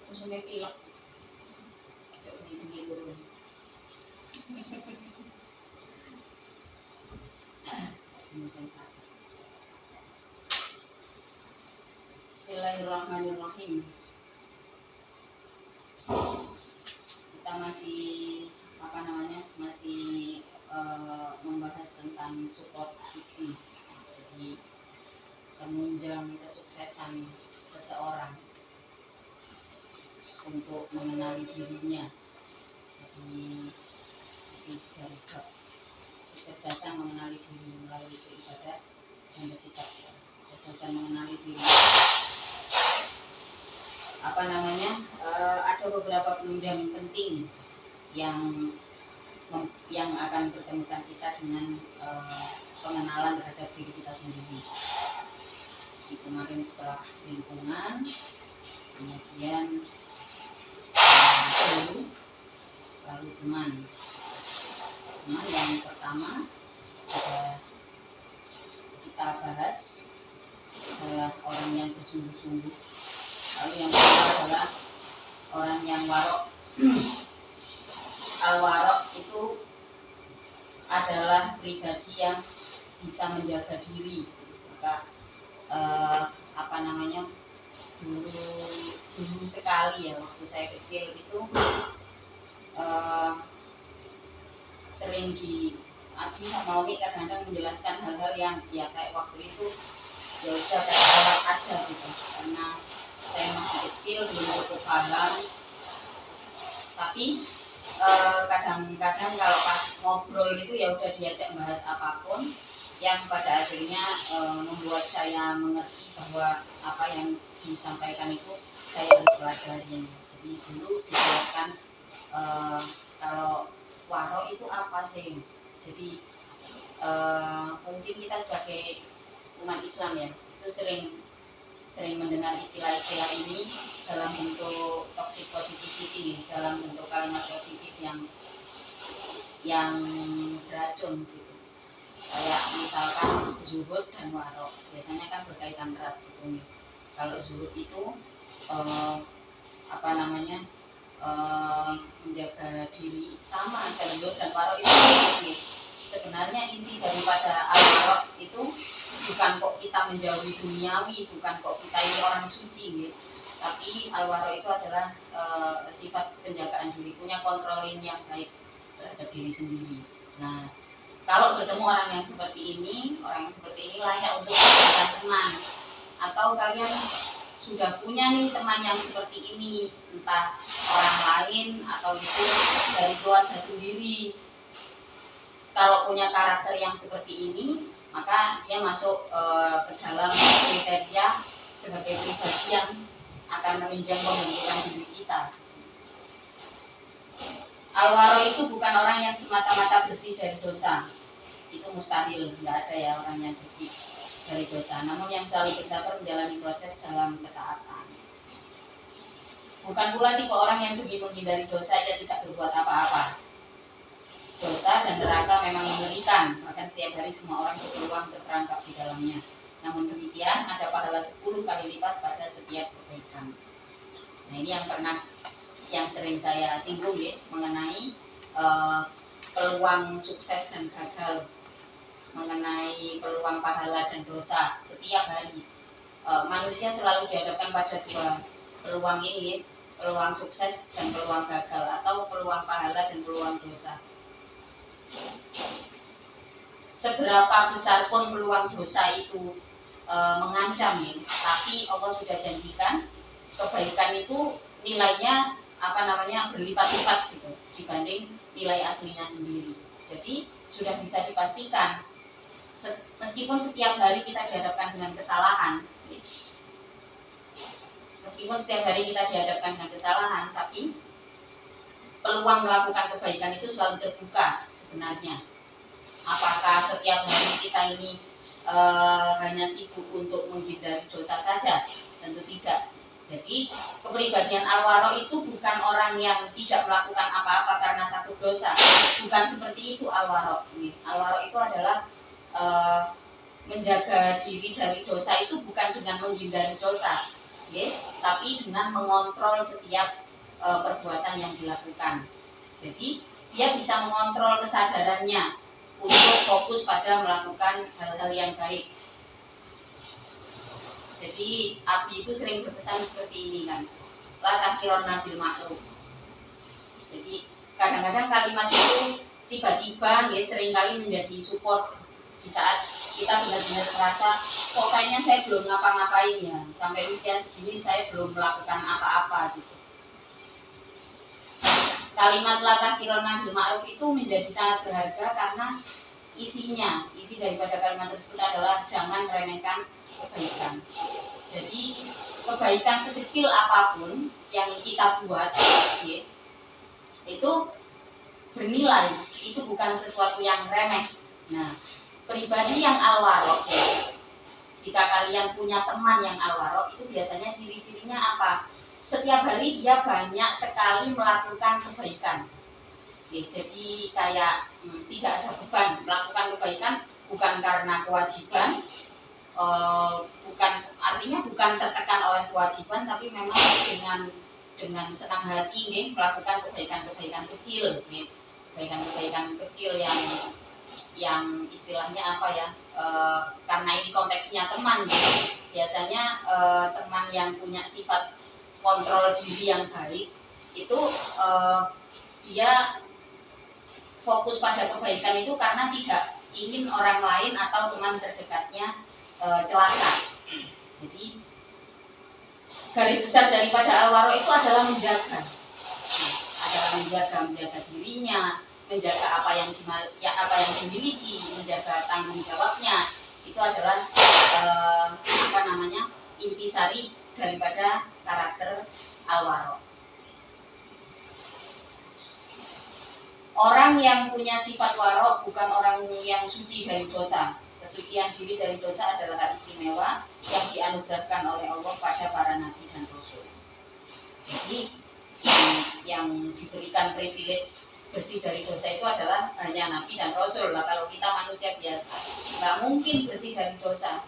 Musuhnya pilek. Coba ini dulu. Bismillahirrahmanirrahim. Kita masih membahas tentang support system. Jadi penunjang kesuksesan seseorang untuk mengenali dirinya. Jadi masih dari bab kecerdasan mengenali diri melalui beribadah dan bersikap. Kecerdasan mengenali diri. Ada beberapa penunjang penting yang akan bertemukan kita dengan pengenalan terhadap diri kita sendiri. Di kemarin setelah lingkungan, kemudian guru, lalu teman. Teman yang pertama sudah kita bahas adalah orang yang bersungguh-sungguh. Lalu yang kedua adalah orang yang warok. Al-warok itu adalah pribadi yang bisa menjaga diri. Maka dulu sekali ya, waktu saya kecil itu sering di Abi sama Umi kadang-kadang menjelaskan hal-hal yang ya kayak waktu itu ya udah kayak lewat aja gitu, karena saya masih kecil belum cukup paham. Tapi kadang-kadang kalau pas ngobrol itu ya udah diajak bahas apapun yang pada akhirnya membuat saya mengerti bahwa apa yang disampaikan itu saya harus pelajari. Jadi dulu dijelaskan kalau waro itu apa sih? Jadi mungkin kita sebagai umat Islam ya itu sering mendengar istilah-istilah ini dalam bentuk toxic positivity, dalam bentuk kalimat positif yang beracun gitu. Kayak misalkan zuhud dan warok, biasanya kan berkaitan erat gitu. Kalau zuhud itu menjaga diri, sama dan zuhud dan warok itu sebenarnya inti daripada al-warok itu bukan kok kita menjauhi duniawi, bukan kok kita ini orang suci, tapi al-warok itu adalah sifat penjagaan diri, punya kontrolin yang baik terhadap diri sendiri. Nah, kalau bertemu orang yang seperti ini layak untuk dijadikan teman. Atau kalian sudah punya nih teman yang seperti ini, entah orang lain atau itu dari keluarga sendiri. Kalau punya karakter yang seperti ini, maka dia masuk ke dalam kriteria sebagai pribadi yang akan menunjang pembentukan diri kita. Al-waro itu bukan orang yang semata-mata bersih dari dosa. Itu mustahil, tidak ada ya orang yang bersih dari dosa. Namun yang selalu bersabar menjalani proses dalam ketaatan. Bukan pula tipe orang yang demi menghindari dosa ia tidak berbuat apa-apa. Dosa dan neraka memang mengerikan, bahkan setiap hari semua orang berpeluang terperangkap di dalamnya. Namun demikian ada pahala 10 kali lipat pada setiap kebaikan. Nah, ini yang sering saya singgung ya, mengenai peluang sukses dan gagal, mengenai peluang pahala dan dosa setiap hari. Manusia selalu dihadapkan pada dua peluang ini ya, peluang sukses dan peluang gagal, atau peluang pahala dan peluang dosa. Seberapa besar pun peluang dosa itu mengancam ya, tapi Allah sudah janjikan kebaikan itu nilainya berlipat-lipat gitu dibanding nilai aslinya sendiri. Jadi sudah bisa dipastikan meskipun setiap hari kita dihadapkan dengan kesalahan, tapi peluang melakukan kebaikan itu selalu terbuka sebenarnya. Apakah setiap hari kita ini hanya sibuk untuk menghindari dosa saja? Tentu tidak. Jadi kepribadian al-waro itu bukan orang yang tidak melakukan apa-apa karena takut dosa. Bukan seperti itu al-waro. Al-waro itu adalah menjaga diri dari dosa itu bukan dengan menghindari dosa, tapi dengan mengontrol setiap perbuatan yang dilakukan. Jadi dia bisa mengontrol kesadarannya untuk fokus pada melakukan hal-hal yang baik. Jadi Abi itu sering berpesan seperti ini kan, la tahqironna bil ma'ruf. Jadi kadang-kadang kalimat itu tiba-tiba ya seringkali menjadi support di saat kita benar-benar merasa kok kayaknya saya belum ngapa-ngapain ya, sampai usia segini saya belum melakukan apa-apa gitu. Kalimat la tahqironna bil ma'ruf itu menjadi sangat berharga karena isi daripada kalimat tersebut adalah jangan meremehkan kebaikan. Jadi kebaikan sekecil apapun yang kita buat ya, itu bernilai, itu bukan sesuatu yang remeh. Nah, pribadi yang al-warok ya, jika kalian punya teman yang al-warok, itu biasanya ciri-cirinya apa? Setiap hari dia banyak sekali melakukan kebaikan ya, jadi kayak tidak ada beban melakukan kebaikan, bukan karena kewajiban, bukan tertekan oleh kewajiban, tapi memang dengan senang hati nih melakukan kebaikan-kebaikan kecil nih, kebaikan-kebaikan kecil yang istilahnya apa ya, karena ini konteksnya teman nih, biasanya teman yang punya sifat kontrol diri yang baik itu dia fokus pada kebaikan itu karena tidak ingin orang lain atau teman terdekatnya celaka. Jadi garis besar daripada al-waro itu adalah menjaga dirinya, menjaga apa yang dimiliki, menjaga tanggung jawabnya. Itu adalah intisari daripada karakter al-waro. Orang yang punya sifat waro bukan orang yang suci dari dosa. Kesucian diri dari dosa adalah hak istimewa yang dianugerahkan oleh Allah pada para nabi dan rasul. Jadi yang diberikan privilege bersih dari dosa itu adalah hanya nabi dan rasul. Lah kalau kita manusia biasa nggak mungkin bersih dari dosa.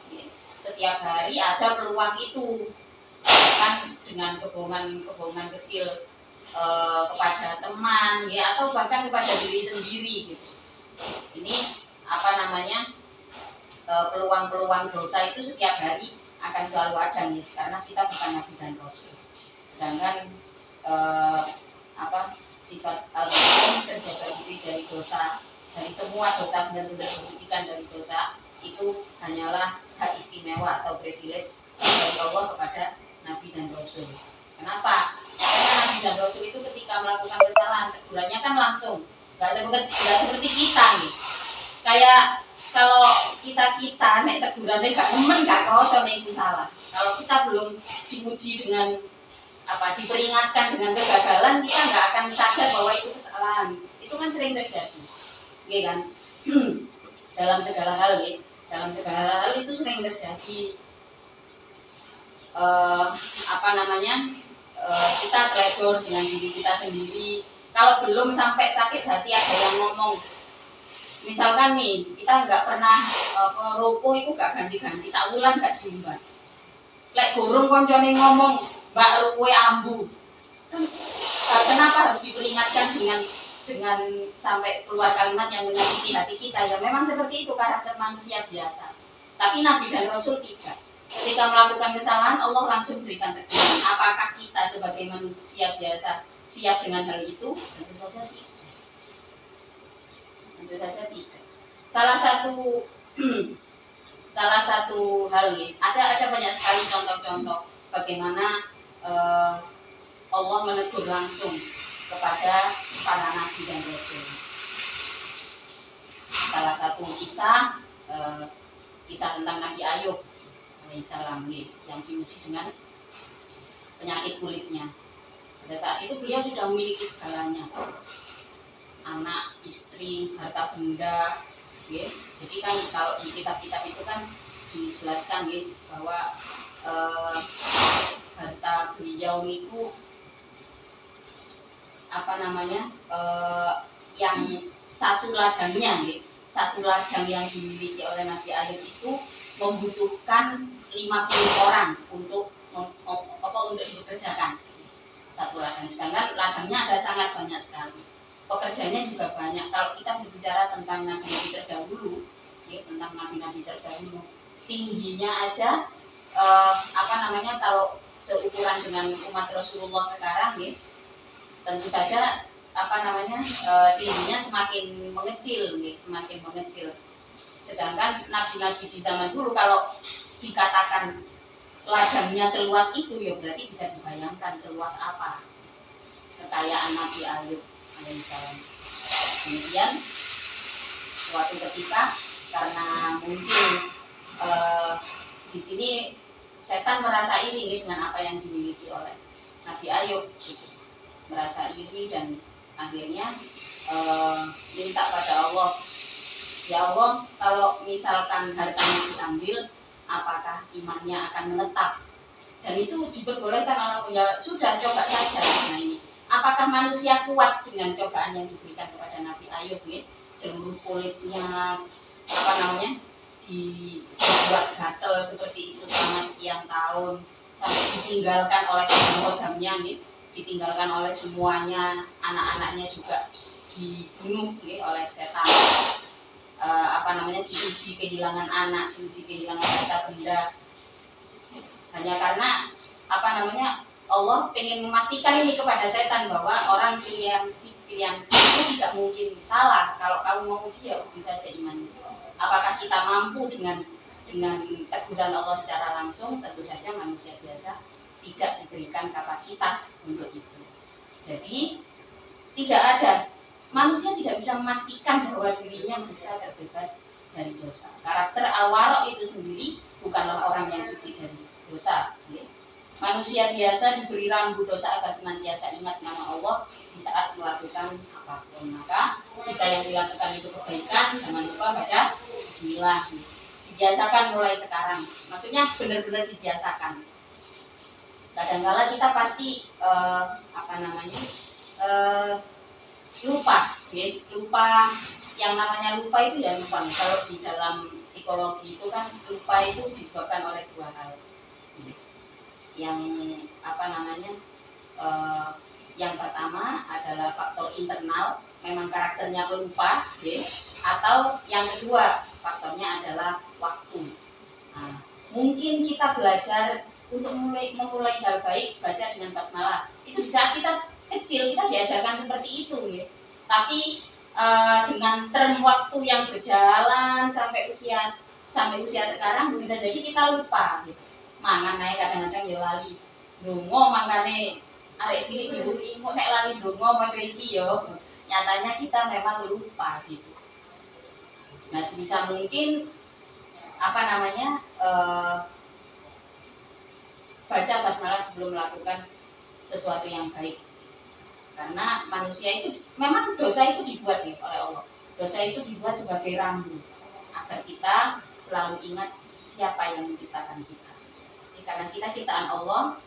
Setiap hari ada peluang itu, kan dengan kebohongan kecil kepada teman ya, atau bahkan kepada diri sendiri gitu. Ini peluang-peluang dosa itu setiap hari akan selalu ada nih, karena kita bukan nabi dan rasul. Sedangkan sifat al-mu'min terjaga diri dari dosa, dari semua dosa, benar-benar disucikan dari dosa, itu hanyalah hak istimewa atau privilege dari Allah kepada nabi dan rasul. Kenapa? Karena nabi dan rasul itu ketika melakukan kesalahan, tegurannya kan langsung, nggak seperti kita nih. Kayak kalau kita nek tegurannya gak nemen, gak kroso nek itu salah. Kalau kita belum diuji dengan diperingatkan dengan kegagalan, kita nggak akan sadar bahwa itu kesalahan. Itu kan sering terjadi, ya kan? dalam segala hal itu sering terjadi. Kita teledor dengan diri kita sendiri. Kalau belum sampai sakit hati ada yang ngomong, misalkan nih kita nggak pernah rokok itu gak ganti-ganti, saulan gak diumbar. Lek gorong koncone ngomong, mbak rokok ambu, kenapa harus diperingatkan dengan sampai keluar kalimat yang menyakiti hati kita? Ya memang seperti itu karakter manusia biasa. Tapi Nabi dan Rasul tidak. Ketika melakukan kesalahan, Allah langsung berikan teguran. Apakah kita sebagai manusia biasa siap dengan hal itu? Tentu saja tidak. Salah satu hal nih, ada banyak sekali contoh-contoh bagaimana Allah menegur langsung kepada para nabi dan rasul. Salah satu kisah tentang Nabi Ayub alaihissalam yang diuji dengan penyakit kulitnya. Pada saat itu beliau sudah memiliki segalanya, anak, istri, harta benda. Jadi kan kalau di kitab-kitab itu kan dijelaskan bahwa harta beliau itu yang satu ladang yang dimiliki oleh Nabi Ayub itu membutuhkan 50 orang untuk untuk dikerjakan satu ladang. Sedangkan ladangnya ada sangat banyak sekali. Pekerjaannya juga banyak. Kalau kita berbicara tentang nabi-nabi terdahulu, ya, tentang nabi-nabi terdahulu, tingginya aja kalau seukuran dengan umat Rasulullah sekarang, ya, tentu saja tingginya semakin mengecil, ya, semakin mengecil. Sedangkan nabi-nabi di zaman dulu kalau dikatakan ladangnya seluas itu, ya berarti bisa dibayangkan seluas apa kekayaan Nabi Ayub alaihissalam. Kemudian suatu ketika karena mungkin di sini setan merasa iri dengan apa yang dimiliki oleh Nabi Ayub, gitu. Merasa iri dan akhirnya minta pada Allah, ya Allah, kalau misalkan hartanya diambil, apakah imannya akan menetap? Dan itu diperbolehkan oleh Allah. Ya sudah, coba saja. Nah ini, apakah manusia kuat dengan cobaan yang diberikan kepada Nabi Ayub? Ya? Seluruh kulitnya dibuat gatel seperti itu selama sekian tahun, sampai ditinggalkan oleh kodamnya, ya? Ditinggalkan oleh semuanya, anak-anaknya juga dibunuh, ya, oleh setan. Diuji kehilangan anak, diuji kehilangan harta benda, hanya karena Allah ingin memastikan ini kepada setan bahwa orang pilihan itu tidak mungkin salah. Kalau kamu mau uji, ya uji saja imanmu. Apakah kita mampu dengan teguran Allah secara langsung? Tentu saja manusia biasa tidak diberikan kapasitas untuk itu. Jadi tidak ada, manusia tidak bisa memastikan bahwa dirinya bisa terbebas dari dosa. Karakter al-wara' itu sendiri bukanlah orang yang suci dari dosa. Ya. Manusia biasa diberi rambu dosa agar senantiasa ingat nama Allah di saat melakukan apapun. Maka jika yang dilakukan itu kebaikan, jangan lupa baca bismillah. Dibiasakan mulai sekarang. Maksudnya benar-benar dibiasakan. Kadang-kala kita pasti lupa, ya? Lupa. Yang namanya lupa itu ya lupa. Kalau di dalam psikologi itu kan lupa itu disebabkan oleh dua hal. Yang yang pertama adalah faktor internal, memang karakternya pelupa, ya? Atau yang kedua faktornya adalah waktu. Nah, mungkin kita belajar untuk memulai hal baik, baca dengan basmalah. Itu di saat kita kecil kita diajarkan seperti itu, ya. Tapi dengan term waktu yang berjalan sampai usia sekarang bisa jadi kita lupa, gitu. Mangan naik kadang-kadang ya lali. Dongo mangkane arek cilik diburi kok nek lali dongo maca iki ya. Nyatanya kita memang lupa, gitu. Nah, sebisa mungkin baca basmalah sebelum melakukan sesuatu yang baik. Karena manusia itu memang dosa itu dibuat oleh Allah. Dosa itu dibuat sebagai rambu agar kita selalu ingat siapa yang menciptakan kita. Jadi, karena kita ciptaan Allah,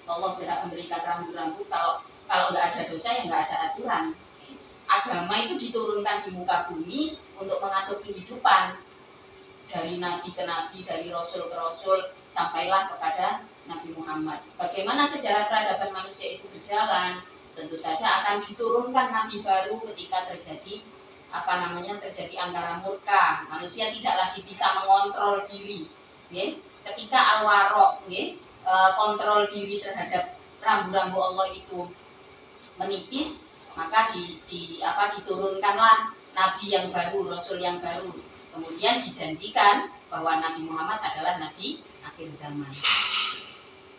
Allah berhak memberikan rambu-rambu. Kalau nggak ada dosa ya nggak ada aturan. Agama itu diturunkan di muka bumi untuk mengatur kehidupan dari nabi ke nabi, dari rasul ke rasul, sampailah kepada Nabi Muhammad. Bagaimana sejarah peradaban manusia itu berjalan? Tentu saja akan diturunkan nabi baru ketika terjadi angkara murka. Manusia tidak lagi bisa mengontrol diri, ya. Ketika al-wara', ya, kontrol diri terhadap rambu-rambu Allah itu menipis, maka diturunkanlah nabi yang baru, rasul yang baru. Kemudian dijanjikan bahwa Nabi Muhammad adalah nabi akhir zaman.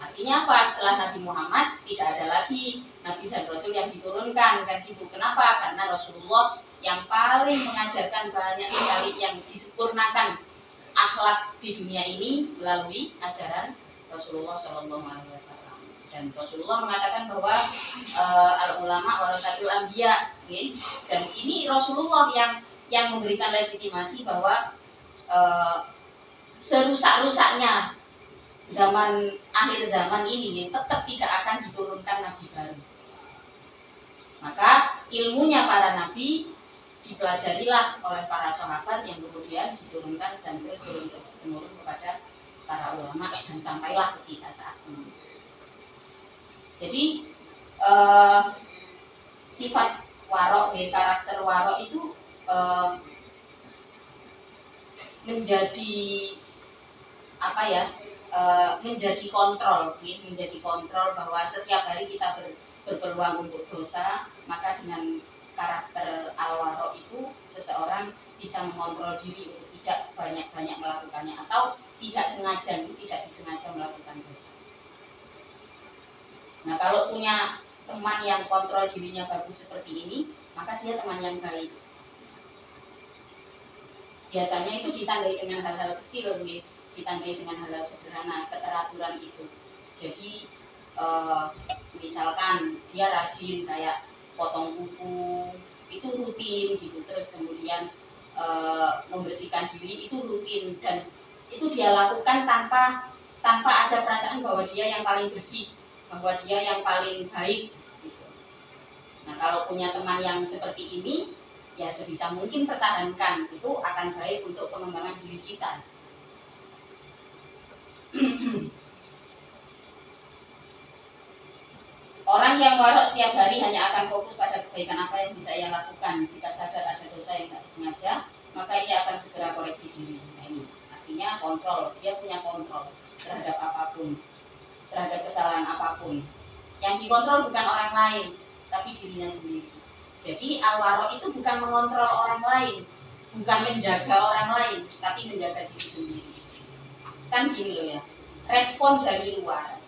Artinya apa? Setelah Nabi Muhammad tidak ada lagi nabi dan rasul yang diturunkan, kan gitu. Kenapa? Karena Rasulullah yang paling mengajarkan banyak sekali, yang disempurnakan akhlak di dunia ini melalui ajaran Rasulullah SAW. Dan Rasulullah mengatakan bahwa al-ulama warasatul anbiya, okay? Dan ini Rasulullah yang memberikan legitimasi bahwa serusak-rusaknya akhir zaman ini tetap tidak akan diturunkan nabi baru. Maka ilmunya para nabi dipelajarilah oleh para sahabat yang kemudian diturunkan dan terus turun kepada para ulama dan sampailah ke kita saat ini. Jadi sifat warok, karakter warok itu menjadi apa ya, menjadi kontrol bahwa setiap hari kita berpeluang untuk dosa, maka dengan karakter al-warok itu seseorang bisa mengontrol diri untuk tidak banyak-banyak melakukannya atau tidak disengaja melakukan dosa. Nah, kalau punya teman yang kontrol dirinya bagus seperti ini, maka dia teman yang baik. Biasanya itu ditandai dengan hal-hal kecil, ditandai dengan hal-hal sederhana, keteraturan itu. Jadi misalkan dia rajin kayak potong kuku, itu rutin gitu, terus kemudian membersihkan diri itu rutin, dan itu dia lakukan tanpa ada perasaan bahwa dia yang paling bersih, bahwa dia yang paling baik gitu. Nah, kalau punya teman yang seperti ini, ya sebisa mungkin pertahankan, itu akan baik untuk pengembangan diri kita. Orang yang warok setiap hari hanya akan fokus pada kebaikan apa yang bisa ia lakukan. Jika sadar ada dosa yang tak disengaja, maka ia akan segera koreksi diri. Nah, ini artinya kontrol, dia punya kontrol terhadap apapun, terhadap kesalahan apapun. Yang dikontrol bukan orang lain, tapi dirinya sendiri. Jadi al-warok itu bukan mengontrol orang lain, bukan menjaga orang lain, tapi menjaga diri sendiri. Kan gini loh ya, respon dari luar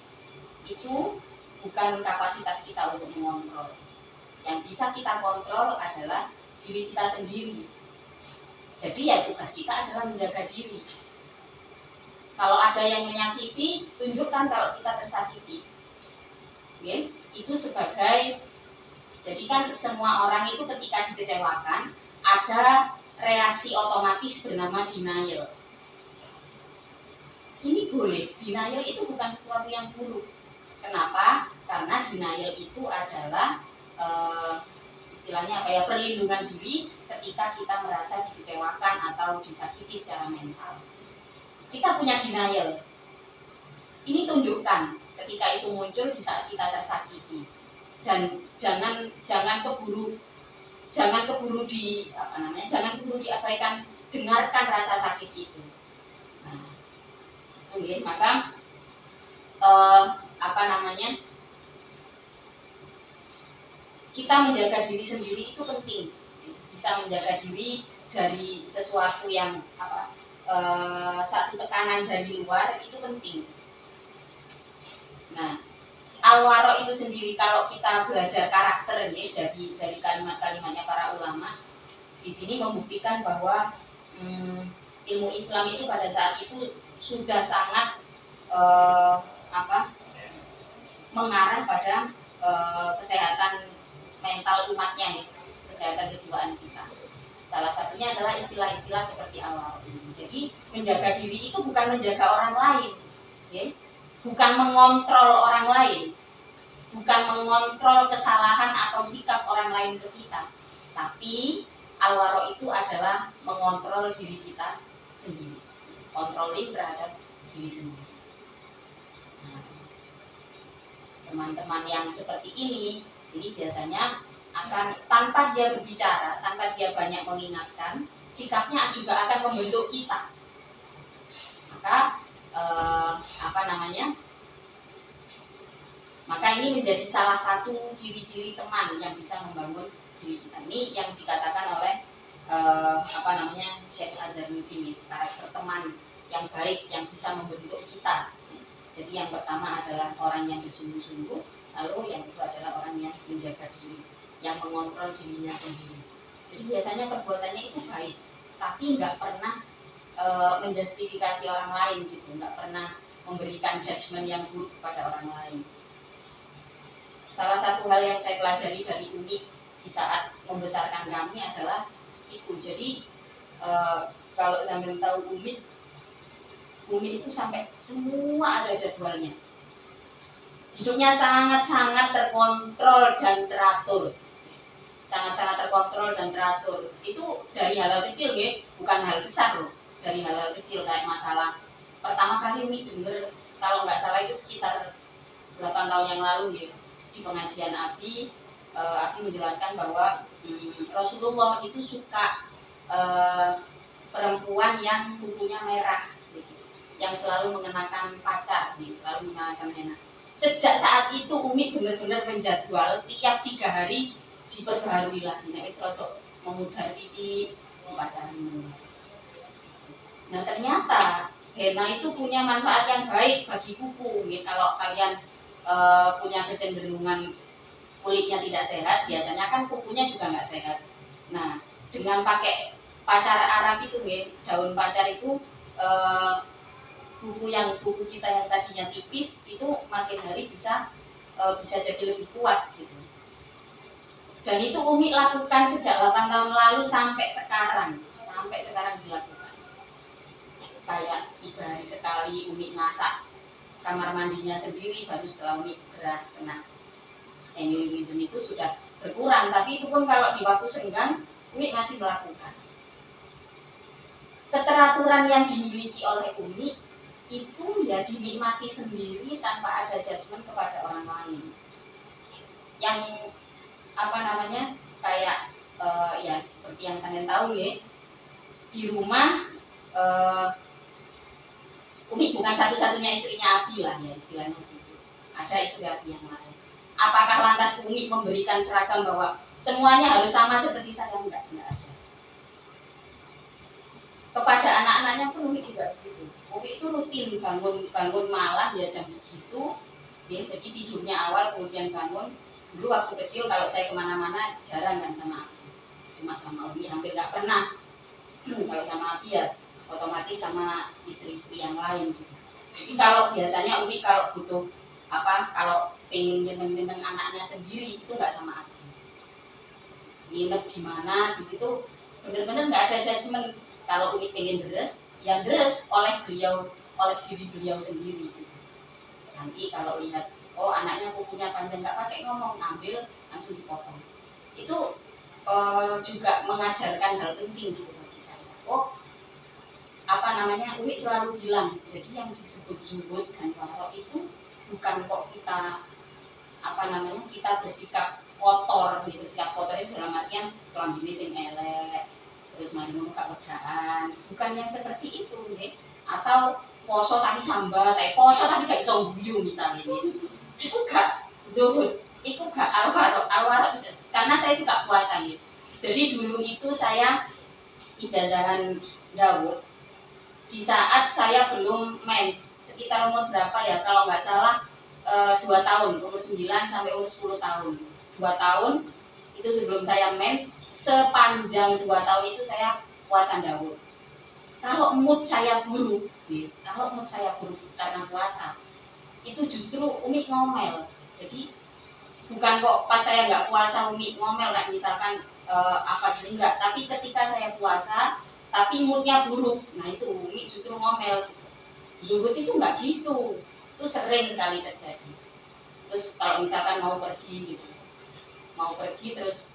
itu bukan kapasitas kita untuk mengontrol. Yang bisa kita kontrol adalah diri kita sendiri. Jadi ya tugas kita adalah menjaga diri. Kalau ada yang menyakiti, tunjukkan kalau kita tersakiti. Oke? Itu sebagai, jadi kan semua orang itu ketika dikecewakan ada reaksi otomatis bernama denial. Ini boleh, denial itu bukan sesuatu yang buruk. Kenapa? Karena denial itu adalah istilahnya apa ya, perlindungan diri ketika kita merasa dikecewakan atau disakiti secara mental. Kita punya denial. Ini tunjukkan ketika itu muncul di saat kita tersakiti, dan jangan keburu diabaikan, dengarkan rasa sakit itu. Nah, okay, maka kita menjaga diri sendiri itu penting. Bisa menjaga diri dari sesuatu yang satu tekanan dari luar itu penting. Nah, al-warok itu sendiri, kalau kita belajar karakter ya, dari kalimat-kalimatnya para ulama di sini membuktikan bahwa ilmu Islam itu pada saat itu sudah sangat mengarah pada kesehatan mental umatnya, ya, kesehatan kejiwaan kita. Salah satunya adalah istilah-istilah seperti al-warok ini. Jadi menjaga diri itu bukan menjaga orang lain, ya, bukan mengontrol orang lain, bukan mengontrol kesalahan atau sikap orang lain ke kita, tapi al-warok itu adalah mengontrol diri kita sendiri, controlling terhadap diri sendiri. Teman-teman yang seperti ini biasanya akan, tanpa dia berbicara, tanpa dia banyak mengingatkan, sikapnya juga akan membentuk kita. Maka maka ini menjadi salah satu ciri-ciri teman yang bisa membangun diri kita. Ini yang dikatakan oleh Syekh Azhar Nujimi, karakter teman yang baik yang bisa membentuk kita. Jadi yang pertama adalah orang yang bersungguh-sungguh, lalu yang kedua adalah orang yang menjaga diri, yang mengontrol dirinya sendiri. Jadi biasanya perbuatannya itu baik, tapi nggak pernah menjustifikasi orang lain gitu, nggak pernah memberikan judgement yang buruk kepada orang lain. Salah satu hal yang saya pelajari dari Umi di saat membesarkan kami adalah itu. Jadi kalau sambil tahu Umi itu sampai semua ada jadwalnya. Hidupnya sangat-sangat terkontrol dan teratur. Sangat-sangat terkontrol dan teratur. Itu dari hal-hal kecil, ya, bukan hal besar loh. Dari hal-hal kecil kayak masalah pertama kali Umi denger, kalau nggak salah itu sekitar 8 tahun yang lalu ya, di pengajian Abi, Abi menjelaskan bahwa Rasulullah itu suka perempuan yang kukunya merah, gitu, yang selalu mengenakan pacar, nih, selalu mengenakan henna. Sejak saat itu Umi benar-benar menjadwal tiap 3 hari diperbaharui lagi. Nek wis rodok memudar pipi dipacari. Nah ternyata henna itu punya manfaat yang baik bagi kuku. Nih, kalau kalian punya kecenderungan kulitnya tidak sehat, biasanya kan kukunya juga nggak sehat. Nah dengan pakai pacar Arab itu, daun pacar itu buku kita yang tadinya tipis itu makin hari bisa jadi lebih kuat gitu. Dan itu Umi lakukan sejak 8 tahun lalu sampai sekarang dilakukan. Kayak 3 hari sekali Umi masak kamar mandinya sendiri, baru setelah Umi gerah kena emilism itu sudah berkurang. Tapi itu pun kalau di waktu senggang Umi masih melakukan. Keteraturan yang dimiliki oleh Umi itu ya dinikmati sendiri tanpa ada judgement kepada orang lain. Yang kayak ya seperti yang kalian tahu ya, di rumah Umi bukan satu-satunya istrinya Abi lah ya, istilahnya gitu. Ada istri Abi yang lain. Apakah lantas Umi memberikan seragam bahwa semuanya harus sama seperti saya? Enggak ada. Kepada anak-anaknya pun Umi juga begitu. Umi itu rutin bangun malam ya jam segitu, ya, jadi tidurnya awal kemudian bangun. Dulu waktu kecil kalau saya kemana-mana jarang kan sama Abi, cuma sama Umi, hampir nggak pernah. Kalau sama Abi ya otomatis sama istri-istri yang lain gitu. Jadi kalau biasanya Umi kalau butuh kalau pengen nyeneng-nyeneng anaknya sendiri itu nggak sama Abi. Nginep di mana di situ bener-bener nggak ada judgement. Kalau Umi pengen deres, yang deres oleh diri beliau sendiri gitu. Nanti kalau lihat anaknya kukunya panjang nggak pakai ngomong, ambil langsung dipotong. Itu juga mengajarkan hal penting gitu bagi saya. Umi selalu bilang, jadi yang disebut zuhud dan warok itu bukan kok kita kita bersikap kotor, bersikap kotor itu dalam artian kelambine sing elek, terus mari ngono gak wedaan, bukan yang seperti itu, atau poso tapi sambat, poso tapi gak iso guyu misalnya gitu. Itu gak zuhud, itu gak al-warok karena saya suka puasa gitu. Jadi dulu itu saya ijazahan Dawud di saat saya belum mens, sekitar umur berapa ya, kalau nggak salah 2 tahun, umur 9 sampai umur 10 tahun. 2 tahun itu sebelum saya mens, sepanjang 2 tahun itu saya puasa Dawud. Kalau mood saya buruk karena puasa, itu justru Umi ngomel. Jadi bukan kok pas saya nggak puasa Umi ngomel, nggak misalkan gitu, enggak. Tapi ketika saya puasa tapi moodnya buruk, nah itu Umi justru ngomel. Zuhud itu nggak gitu, itu sering sekali terjadi. Terus kalau misalkan mau pergi terus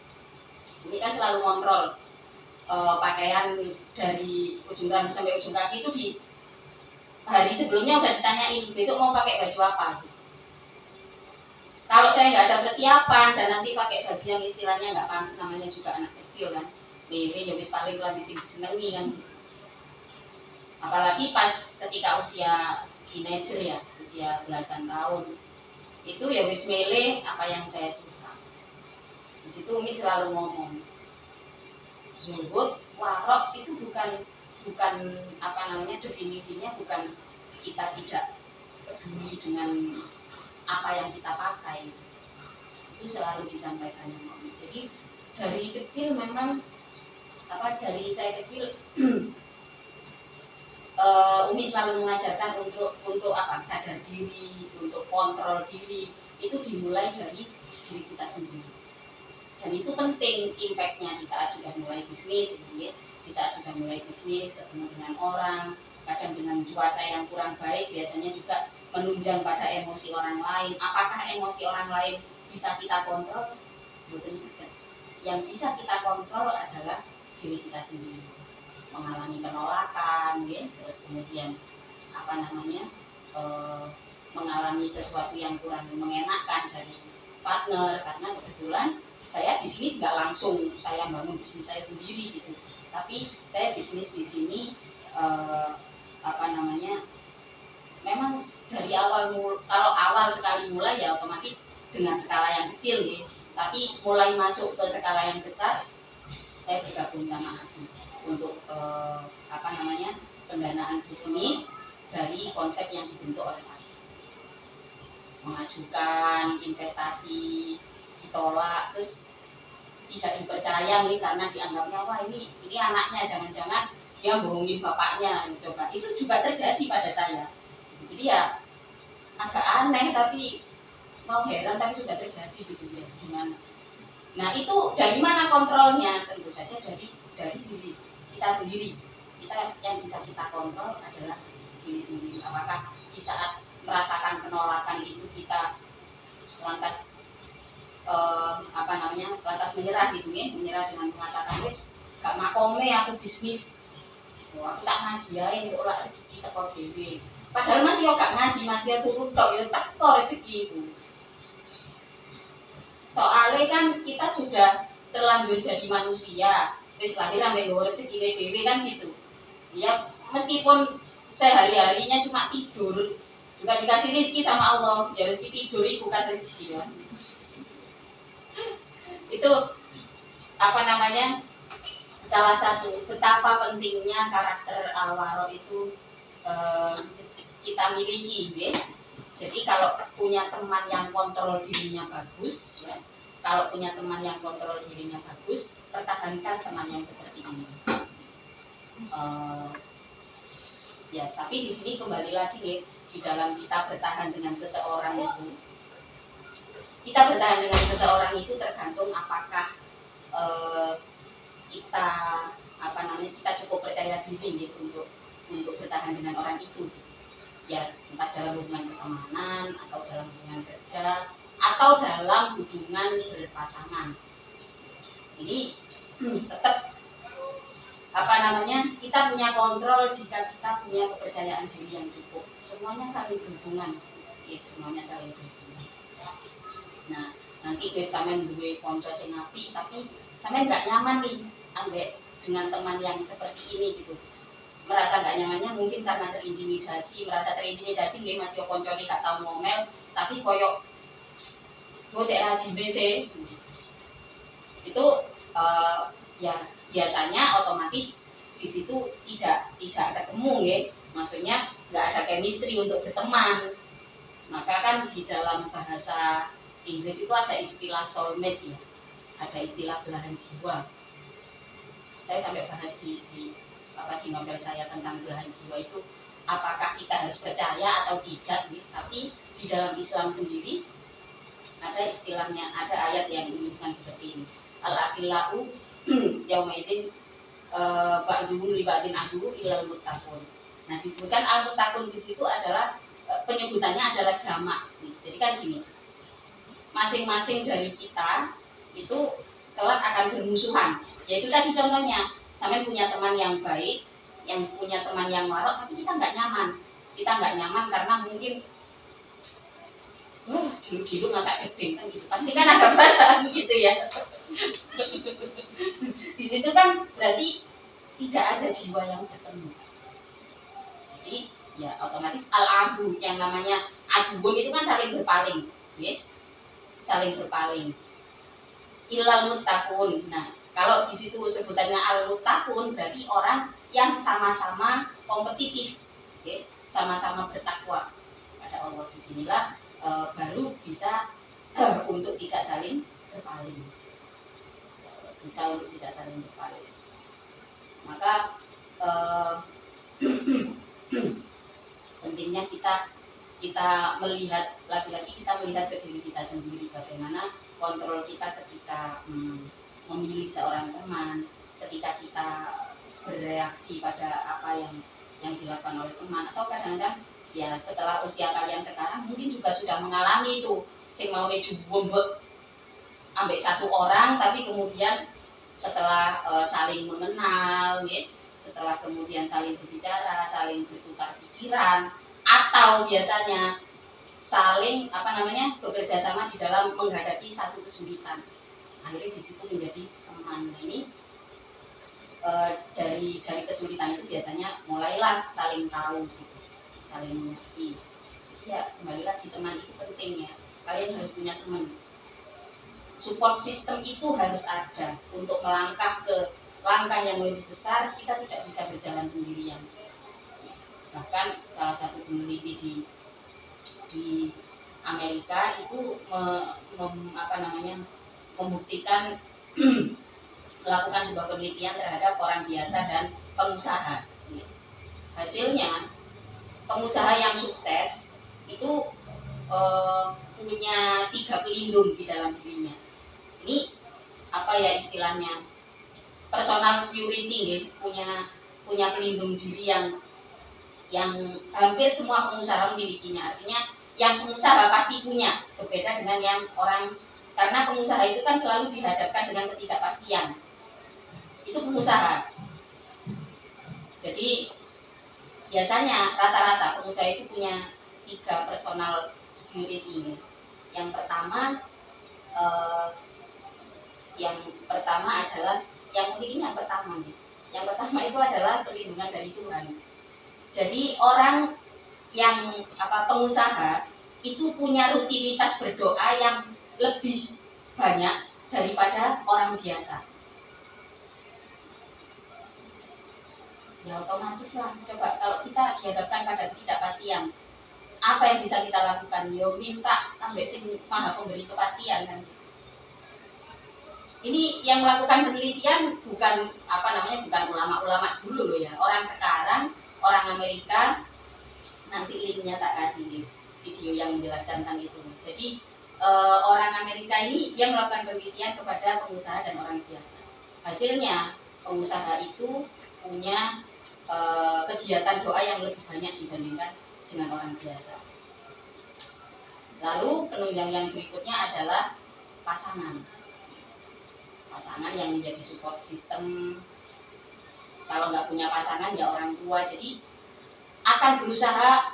Umi kan selalu kontrol pakaian dari ujung rambut sampai ujung kaki itu di hari sebelumnya udah ditanyain besok mau pakai baju apa. Kalau saya nggak ada persiapan dan nanti pakai baju yang istilahnya nggak pantas, namanya juga anak kecil kan, ya wis paling lagi disenengi kan. Apalagi pas ketika usia teenager ya, usia belasan tahun, itu ya wis milih apa yang saya suka. Di situ Umi selalu ngomong, zuhud, warok itu bukan definisinya bukan kita tidak peduli dengan apa yang kita pakai. Itu selalu disampaikan Umi. Jadi dari kecil memang dari saya kecil Umi selalu mengajarkan untuk sadar diri, untuk kontrol diri, itu dimulai dari diri kita sendiri. Dan itu penting impactnya di saat sudah mulai bisnis, ketemu dengan orang, kadang dengan cuaca yang kurang baik, biasanya juga menunjang pada emosi orang lain. Apakah emosi orang lain bisa kita kontrol? Betul tidak. Yang bisa kita kontrol adalah diri kita sendiri. Mengalami penolakan, terus kemudian mengalami sesuatu yang kurang mengenakan dari partner, karena kebetulan saya bisnis nggak langsung saya bangun bisnis saya sendiri gitu, tapi saya bisnis di sini memang dari awal kalau awal sekali mulai ya otomatis dengan skala yang kecil ya, tapi mulai masuk ke skala yang besar saya bergabung sama Adi untuk pendanaan bisnis dari konsep yang dibentuk oleh Adi. Mengajukan investasi ditolak, terus tidak dipercaya nih karena dianggapnya wah ini anaknya jangan-jangan dia bohongin bapaknya, coba itu juga terjadi pada saya. Jadi ya agak aneh tapi mau heran tapi sudah terjadi gitu ya gimana. Nah itu dari mana kontrolnya? Tentu saja dari diri kita sendiri. Kita yang bisa kita kontrol adalah diri sendiri. Apakah di saat merasakan penolakan itu kita lantas lantas menyerah gitu ya, menyerah dengan mengatakan wis gak makome aku bisnis, aku tak ngaji untuk olah rezeki teko dhewe. Padahal masih gak ngaji, masih turun tok ya teko rezeki itu. Soalnya kan kita sudah terlanjur jadi manusia, wis lahir ambek nggawa rezeki dhewe kan gitu. Ya meskipun sehari-harinya cuma tidur, juga dikasih rezeki sama Allah. Ya rezeki tidur itu kan rezeki ya. Itu salah satu betapa pentingnya karakter Al-Waro itu kita miliki ya. Jadi kalau punya teman yang kontrol dirinya bagus ya, kalau punya teman yang kontrol dirinya bagus, pertahankan teman yang seperti ini. Ya tapi di sini kembali lagi ya, di dalam kita bertahan dengan seseorang itu tergantung apakah kita cukup percaya diri gitu untuk bertahan dengan orang itu ya, entah dalam hubungan pertemanan atau dalam hubungan kerja atau dalam hubungan berpasangan. Jadi tetap kita punya kontrol jika kita punya kepercayaan diri yang cukup. Semuanya saling berhubungan ya, semuanya saling berhubungan. Nah nanti wis sampean duwe kanca sing apik tapi sampean nggak nyaman nih ambek dengan teman yang seperti ini gitu, merasa nggak nyamannya mungkin karena merasa terintimidasi nggih Mas yo kancane gak tau ngomel tapi koyok cek rajine sih itu ya biasanya otomatis di situ tidak ketemu ya, maksudnya nggak ada chemistry untuk berteman. Maka kan di dalam bahasa Inggris itu ada istilah soulmate ya, ada istilah belahan jiwa. Saya sampai bahas di novel saya tentang belahan jiwa itu, apakah kita harus percaya atau tidak nih. Tapi di dalam Islam sendiri ada istilahnya, ada ayat yang menyebutkan seperti ini, al-akhillau yaumaidin ba'duhum li ba'din aduwwun illal muttaqun. Nah disebutkan al-muttaqun di situ adalah penyebutannya adalah jamak. Jadi kan gini, masing-masing dari kita itu kelak akan bermusuhan. Yaitu tadi contohnya, sampai punya teman yang baik, yang punya teman yang warok, tapi kita nggak nyaman. Kita nggak nyaman karena mungkin dulu masak jeding kan gitu. Pasti kan ada perasaan gitu ya. Di situ kan berarti tidak ada jiwa yang bertemu. Jadi ya otomatis al-adu, yang namanya aduun itu kan saling berpaling, ya? Saling berpaling. Ilal muttaqun. Nah, kalau di situ sebutannya al-muttaqun berarti orang yang sama-sama kompetitif, ya? Sama-sama bertakwa pada Allah. Disinilah baru bisa untuk tidak saling berpaling. Bisa untuk tidak saling berpaling. Maka pentingnya kita melihat, lagi-lagi kita melihat ke diri kita sendiri, bagaimana kontrol kita ketika memilih seorang teman, ketika kita bereaksi pada apa yang dilakukan oleh teman, atau kadang-kadang ya setelah usia kalian sekarang mungkin juga sudah mengalami itu, sing mau jumbek ambek satu orang, tapi kemudian setelah saling mengenal, ya, setelah kemudian saling berbicara, saling bertukar pikiran, atau biasanya saling bekerja sama di dalam menghadapi satu kesulitan. Akhirnya di situ menjadi teman. Nah, ini dari kesulitan itu biasanya mulailah saling tahu, gitu, saling mengerti. Ya, kembali lagi, teman itu penting ya. Kalian harus punya teman. Support system itu harus ada untuk melangkah ke langkah yang lebih besar. Kita tidak bisa berjalan sendirian. Bahkan salah satu peneliti di Amerika itu membuktikan melakukan sebuah penelitian terhadap orang biasa dan pengusaha. Hasilnya, pengusaha yang sukses itu punya 3 pelindung di dalam dirinya. Ini istilahnya personal security, punya pelindung diri yang hampir semua pengusaha memilikinya. Artinya yang pengusaha pasti punya, berbeda dengan yang orang, karena pengusaha itu kan selalu dihadapkan dengan ketidakpastian. Itu pengusaha. Jadi biasanya rata-rata pengusaha itu punya 3 personal security. Yang pertama adalah yang pertama itu adalah perlindungan dari Tuhan. Jadi orang yang pengusaha itu punya rutinitas berdoa yang lebih banyak daripada orang biasa. Ya otomatis lah. Coba kalau kita dihadapkan pada ketidakpastian, apa yang bisa kita lakukan? Yo minta ambek sing maha pemberi kepastian kan. Ini yang melakukan penelitian bukan bukan ulama-ulama dulu loh ya. Orang sekarang, orang Amerika, nanti linknya tak kasih di video yang menjelaskan tentang itu. Jadi orang Amerika ini dia melakukan penelitian kepada pengusaha dan orang biasa. Hasilnya pengusaha itu punya kegiatan doa yang lebih banyak dibandingkan dengan orang biasa. Lalu penunjang yang berikutnya adalah pasangan yang menjadi support system. Kalau nggak punya pasangan ya orang tua, jadi akan berusaha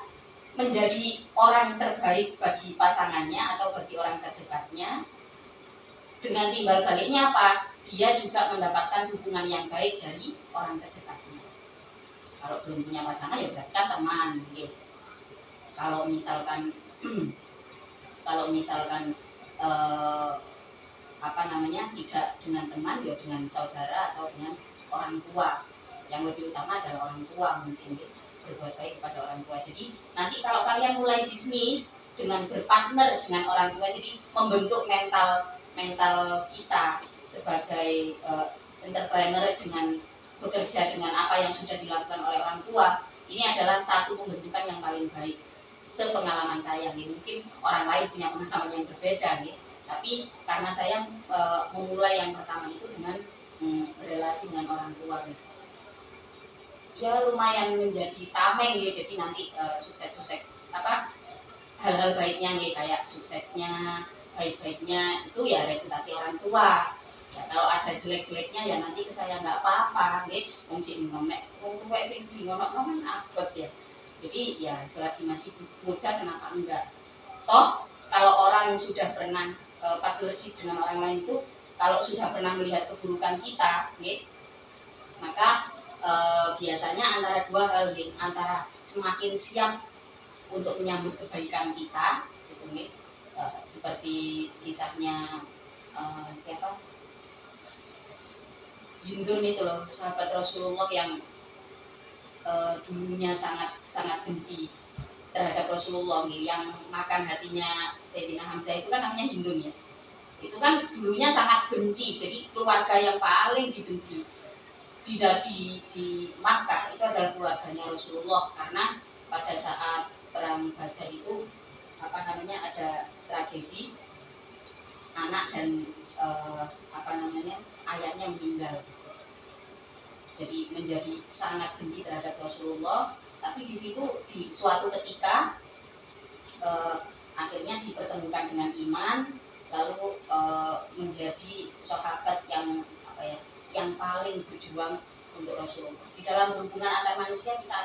menjadi orang terbaik bagi pasangannya atau bagi orang terdekatnya. Dengan timbal baliknya apa? Dia juga mendapatkan dukungan yang baik dari orang terdekatnya. Kalau belum punya pasangan ya berarti kan teman gitu. Kalau misalkan tidak dengan teman, ya dengan saudara atau dengan orang tua. Yang lebih utama adalah orang tua, mungkin berbuat baik kepada orang tua. Jadi nanti kalau kalian mulai bisnis dengan berpartner dengan orang tua, jadi membentuk mental kita sebagai entrepreneur dengan bekerja dengan apa yang sudah dilakukan oleh orang tua. Ini adalah satu pembentukan yang paling baik sepengalaman saya. Mungkin orang lain punya pengalaman yang berbeda, tapi karena saya memulai yang pertama itu dengan berrelasi dengan orang tua, ya lumayan menjadi tameng jadi nanti sukses hal-hal baiknya kayak suksesnya, baik-baiknya itu ya reputasi orang tua. Ya, kalau ada jelek-jeleknya ya nanti ke saya nggak apa-apa, wong sing nomek, wong tuwek sing dingonokno kan abot ya. Jadi ya selagi masih muda kenapa enggak? Toh kalau orang yang sudah pernah partnership dengan orang lain itu, kalau sudah pernah melihat keburukan kita, maka biasanya antara dua hal, antara semakin siap untuk menyambut kebaikan kita, gitu, seperti kisahnya Hindun itu loh, sahabat Rasulullah yang dulunya sangat benci terhadap Rasulullah, yang makan hatinya Sayyidina Hamzah itu kan namanya Hindun ya. Itu kan dulunya sangat benci, jadi keluarga yang paling dibenci di Makkah itu adalah keluarganya Rasulullah, karena pada saat perang Badar itu ada tragedi anak dan ayahnya meninggal. Jadi menjadi sangat benci terhadap Rasulullah, tapi di situ di suatu ketika akhirnya dipertemukan dengan iman, lalu menjadi sahabat yang paling berjuang untuk Rasulullah. Di dalam hubungan antar manusia kita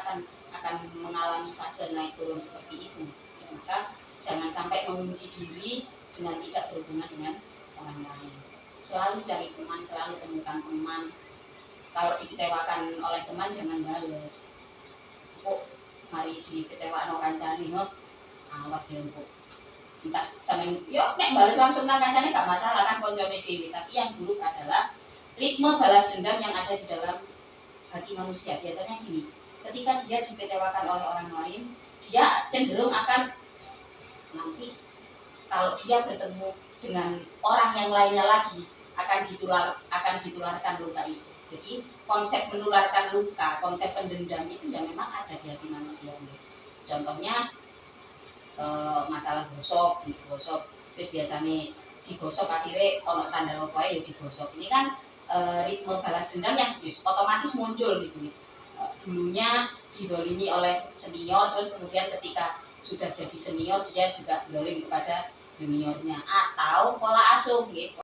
akan mengalami fase naik turun seperti itu. Ya, maka jangan sampai mengunci diri dengan tidak berhubungan dengan orang lain. Selalu cari teman, selalu temukan teman. Kalau dikecewakan oleh teman jangan bales. Kok mari dikecewakan orang kancane, awas ya kok. Entah sampean yo nek balas langsung nang kancane gak masalah kan koncone dhewe, tapi yang buruk adalah ritme balas dendam yang ada di dalam hati manusia. Biasanya gini, ketika dia dikecewakan oleh orang lain, dia cenderung akan nanti kalau dia bertemu dengan orang yang lainnya lagi akan ditularkan luka itu. Jadi konsep menularkan luka, konsep pendendam itu yang memang ada di hati manusia. Contohnya masalah gosok, terus biasanya digosok akhirnya ono sandal apa ya digosok. Ini kan ritme balas dendam yang otomatis muncul gitu. Dulunya didolimi oleh senior, terus kemudian ketika sudah jadi senior dia juga dolim kepada juniornya, atau pola asuh gitu.